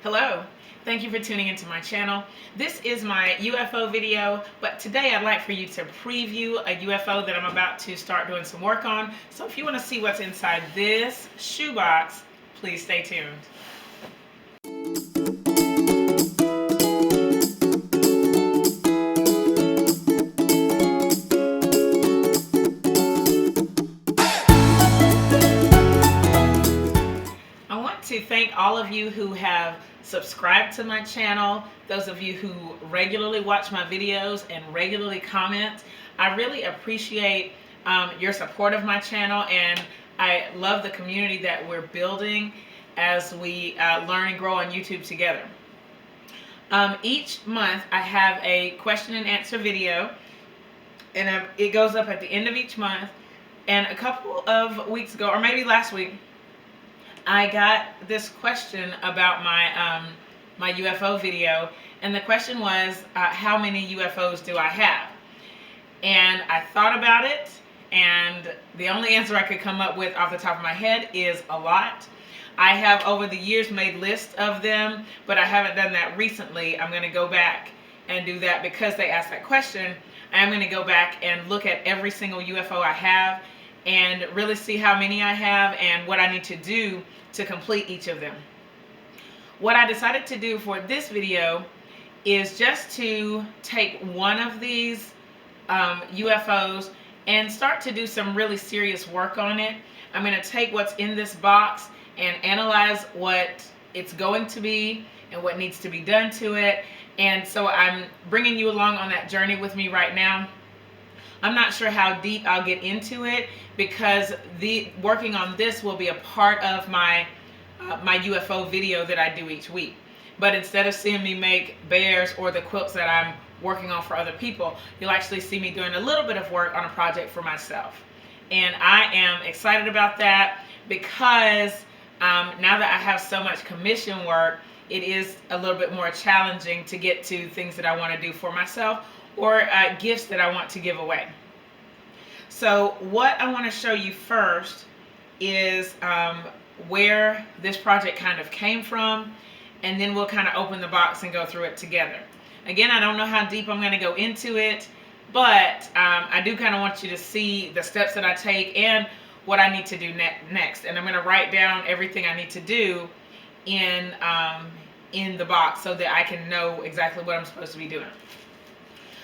Hello, thank you for tuning into my channel. This is my UFO video, but today I'd like for you to preview a UFO that I'm about to start doing some work on. So if you want to see what's inside this shoebox, please stay tuned. I want to thank all of you who have subscribed to my channel, those of you who regularly watch my videos and regularly comment. I really appreciate your support of my channel, and I love the community that we're building as we learn and grow on YouTube together. Each month I have a question and answer video, and it goes up at the end of each month. And a couple of weeks ago, or maybe last week, I got this question about my UFO video, and the question was, how many UFOs do I have? And I thought about it, and the only answer I could come up with off the top of my head is a lot. I have over the years made lists of them, but I haven't done that recently. I'm going to go back and do that because they asked that question. I'm going to go back and look at every single UFO I have and really see how many I have and what I need to do to complete each of them. What I decided to do for this video is just to take one of these UFOs and start to do some really serious work on it. I'm going to take what's in this box and analyze what it's going to be and what needs to be done to it. And so I'm bringing you along on that journey with me right now. I'm not sure how deep I'll get into it because working on this will be a part of my UFO video that I do each week. But instead of seeing me make bears or the quilts that I'm working on for other people, you'll actually see me doing a little bit of work on a project for myself. And I am excited about that because now that I have so much commission work, it is a little bit more challenging to get to things that I want to do for myself or gifts that I want to give away. So what I want to show you first is where this project kind of came from, and then we'll kind of open the box and go through it together. Again, I don't know how deep I'm going to go into it, but I do kind of want you to see the steps that I take and what I need to do next. And I'm going to write down everything I need to do in the box so that I can know exactly what I'm supposed to be doing.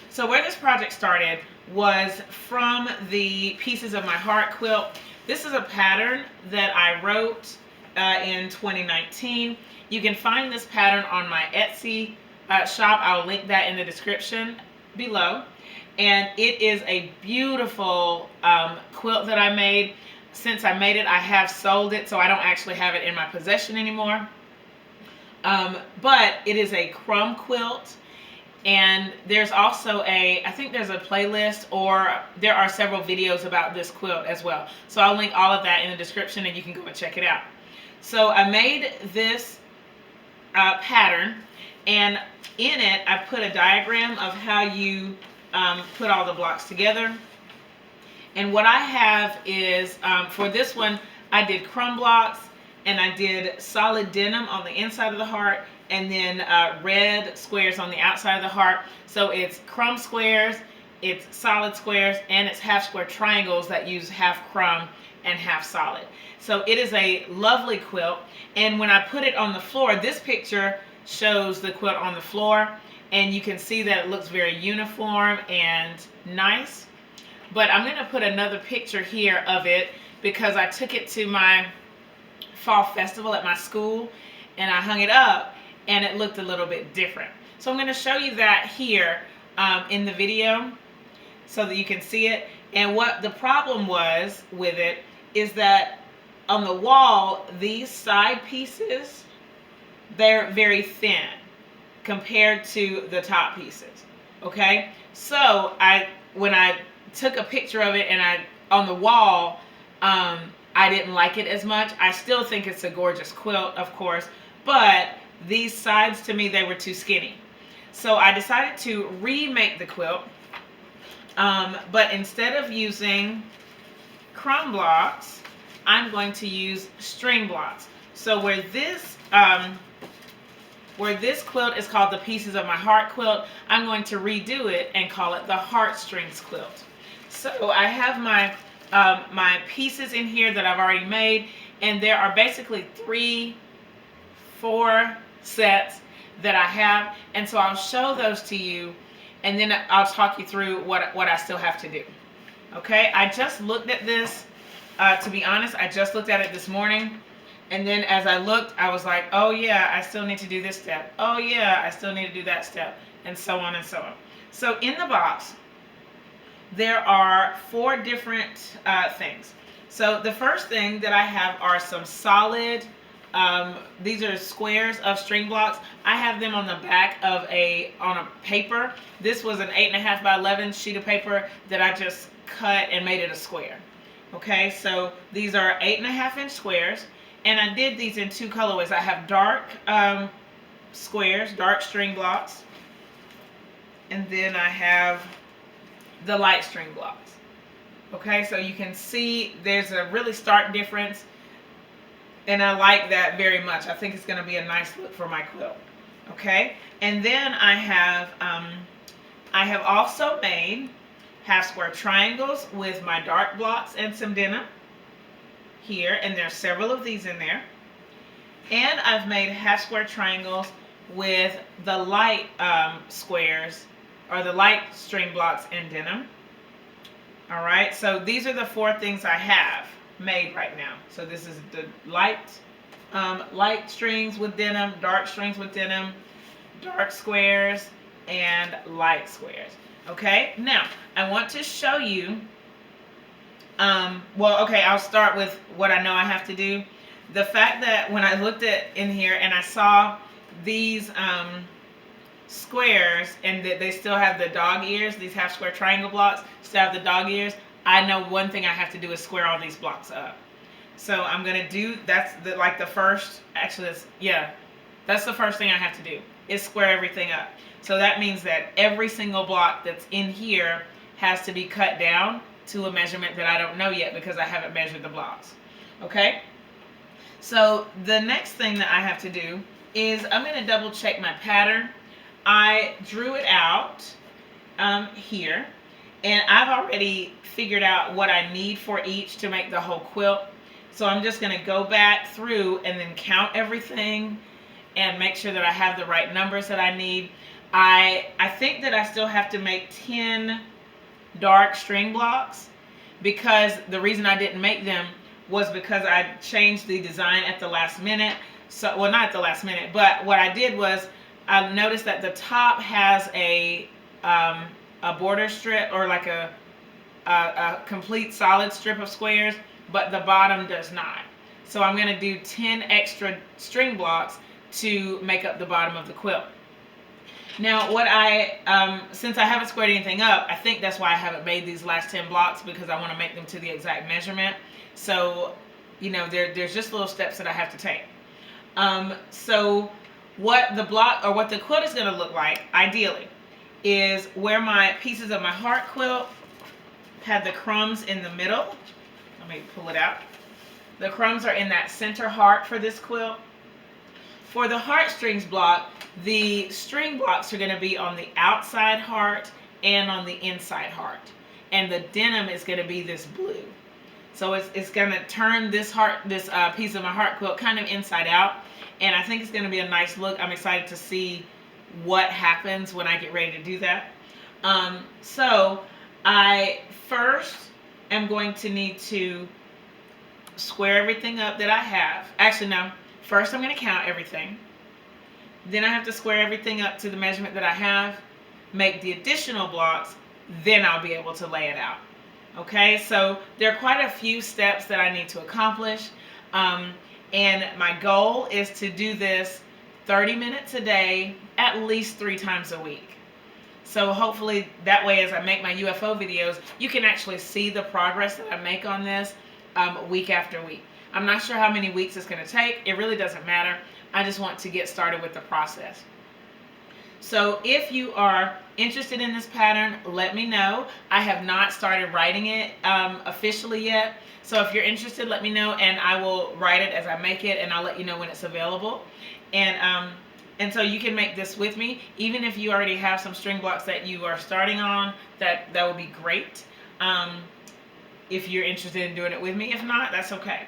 So where this project started was from the pieces of my heart quilt. This is a pattern that I wrote in 2019. You can find this pattern on my Etsy shop. I'll link that in the description below. And it is a beautiful quilt that I made. Since I made it, I have sold it, so I don't actually have it in my possession anymore. But it is a crumb quilt. And there's also I think there's a playlist, or there are several videos about this quilt as well. So I'll link all of that in the description and you can go and check it out. So I made this pattern, and in it I put a diagram of how you put all the blocks together. And what I have is, for this one, I did crumb blocks, and I did solid denim on the inside of the heart, and then red squares on the outside of the heart. So it's crumb squares, it's solid squares, and it's half square triangles that use half crumb and half solid. So it is a lovely quilt. And when I put it on the floor, this picture shows the quilt on the floor, and you can see that it looks very uniform and nice. But I'm going to put another picture here of it because I took it to my fall festival at my school and I hung it up, and it looked a little bit different. So I'm going to show you that here in the video so that you can see it. And what the problem was with it is that on the wall, these side pieces, they're very thin compared to the top pieces. Okay, so when I took a picture of it and on the wall, I didn't like it as much. I still think it's a gorgeous quilt, of course, but these sides, to me, they were too skinny. So I decided to remake the quilt, but instead of using crumb blocks, I'm going to use string blocks. So where this where this quilt is called the Pieces of My Heart quilt, I'm going to redo it and call it the Heartstrings quilt. So I have my my pieces in here that I've already made, and there are basically 4 sets that I have, and so I'll show those to you, and then I'll talk you through what I still have to do. Okay, I just looked at this. To be honest, I just looked at it this morning, and then as I looked, I was like, oh yeah, I still need to do this step. Oh yeah, I still need to do that step, and so on and so on. So in the box, there are 4 different things. So the first thing that I have are some solid, these are squares of string blocks. I have them on the back of on a paper. This was an 8.5 by 11 sheet of paper that I just cut and made it a square. Okay, so these are 8.5 inch squares, and I did these in 2 colorways. I have dark squares, dark string blocks, and then I have the light string blocks. Okay, so you can see there's a really stark difference, and I like that very much. I think it's going to be a nice look for my quilt. Okay, and then I have also made half square triangles with my dark blocks and some denim here, and there's several of these in there. And I've made half square triangles with the light squares, or the light string blocks and denim. All right, so these are the 4 things I have made right now. So this is the light strings with denim, dark strings with denim, dark squares, and light squares. Okay, now I want to show you, well, okay, I'll start with what I know I have to do. The fact that when I looked at in here and I saw these squares and that they still have the dog ears, these half square triangle blocks still have the dog ears, I know one thing I have to do is square all these blocks up. So I'm going to do, that's the first, actually that's the first thing I have to do, is square everything up. So that means that every single block that's in here has to be cut down to a measurement that I don't know yet because I haven't measured the blocks. Okay? So the next thing that I have to do is I'm going to double check my pattern. I drew it out here, and I've already figured out what I need for each to make the whole quilt. So I'm just going to go back through and then count everything and make sure that I have the right numbers that I need. I think that I still have to make 10 dark string blocks, because the reason I didn't make them was because I changed the design at the last minute. So, well, not at the last minute, but what I did was I noticed that the top has a border strip, or like a complete solid strip of squares, but the bottom does not. So I'm going to do 10 extra string blocks to make up the bottom of the quilt. Now, what since I haven't squared anything up, I think that's why I haven't made these last 10 blocks, because I want to make them to the exact measurement. So, you know, there's just little steps that I have to take. So what the quilt is going to look like, ideally, is where my Pieces of My Heart quilt had the crumbs in the middle. Let me pull it out. The crumbs are in that center heart for this quilt. For the Heartstrings block, the string blocks are going to be on the outside heart and on the inside heart. And the denim is going to be this blue. So it's going to turn this Piece of My Heart quilt kind of inside out. And I think it's going to be a nice look. I'm excited to see what happens when I get ready to do that. So I first am going to need to square everything up that I have. Actually, no. First, I'm going to count everything. Then I have to square everything up to the measurement that I have, make the additional blocks, then I'll be able to lay it out. Okay, so there are quite a few steps that I need to accomplish. And my goal is to do this 30 minutes a day, at least 3 times a week. So hopefully that way, as I make my UFO videos, you can actually see the progress that I make on this week after week. I'm not sure how many weeks it's going to take. It really doesn't matter. I just want to get started with the process. So if you are interested in this pattern, let me know. I have not started writing it officially yet. So if you're interested, let me know, and I will write it as I make it, and I'll let you know when it's available. And And so you can make this with me, even if you already have some string blocks that you are starting on. That would be great. If you're interested in doing it with me. If not, that's okay.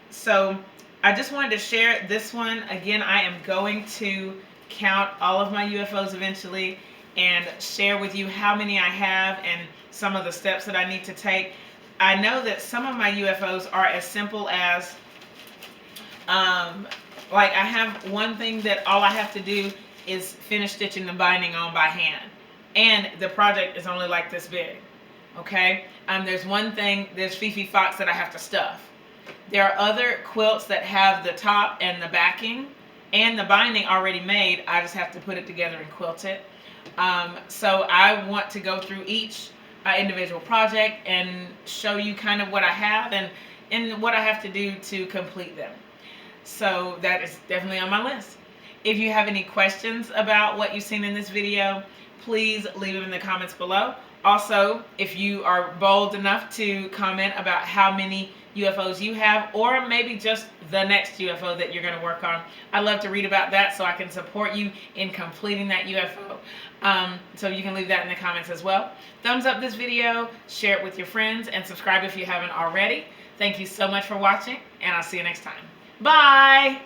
So I just wanted to share this one. Again, I am going to count all of my UFOs eventually and share with you how many I have and some of the steps that I need to take. I know that some of my UFOs are as simple as, like I have one thing that all I have to do is finish stitching the binding on by hand. And the project is only like this big. Okay? There's one thing, there's Fifi Fox that I have to stuff. There are other quilts that have the top and the backing and the binding already made. I just have to put it together and quilt it. So I want to go through each individual project and show you kind of what I have and what I have to do to complete them. So that is definitely on my list. If you have any questions about what you've seen in this video, please leave them in the comments below. Also, if you are bold enough to comment about how many UFOs you have, or maybe just the next UFO that you're going to work on, I'd love to read about that so I can support you in completing that UFO. So you can leave that in the comments as well. Thumbs up this video, share it with your friends, and subscribe if you haven't already. Thank you so much for watching, and I'll see you next time. Bye!